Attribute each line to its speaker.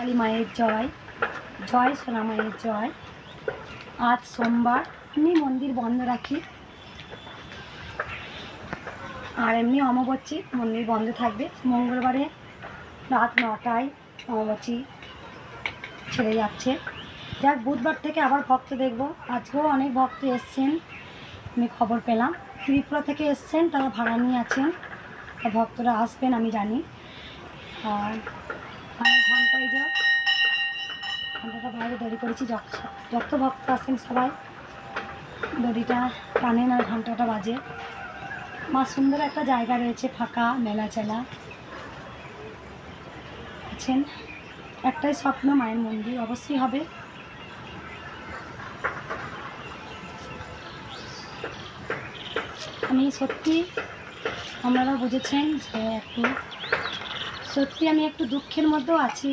Speaker 1: কালী মায়ের জয়, জয় সোনা মায়ের জয়। আজ সোমবার, এমনি মন্দির বন্ধ রাখি, আর এমনি অমাবস্যা মন্দির বন্ধ থাকবে। মঙ্গলবারে রাত 9টায় অমাবস্যা ছেড়ে যাচ্ছে। যাক, বুধবার থেকে আবার ভক্ত দেখব। আজকেও অনেক ভক্ত এসছেন, আমি খবর পেলাম। ত্রিপুরা থেকে এসছেন, তারা ভাড়া নিয়ে আছেন, ভক্তরা আসবেন আমি জানি। আর আমি ঘন্টায় ঘন্টাটা বাইরে দড়ি করেছি, যত ভক্ত আসেন সবাই দড়িটা টানেন আর ঘন্টাটা বাজে। মা সুন্দর একটা জায়গা রয়েছে, ফাঁকা মেলা চেলা আছেন। একটাই স্বপ্ন, মায়ের মন্দির অবশ্যই হবে। আমি সত্যি, আপনারা বুঝেছেন যে সত্যি আমি একটু দুঃখের মধ্যেও আছি।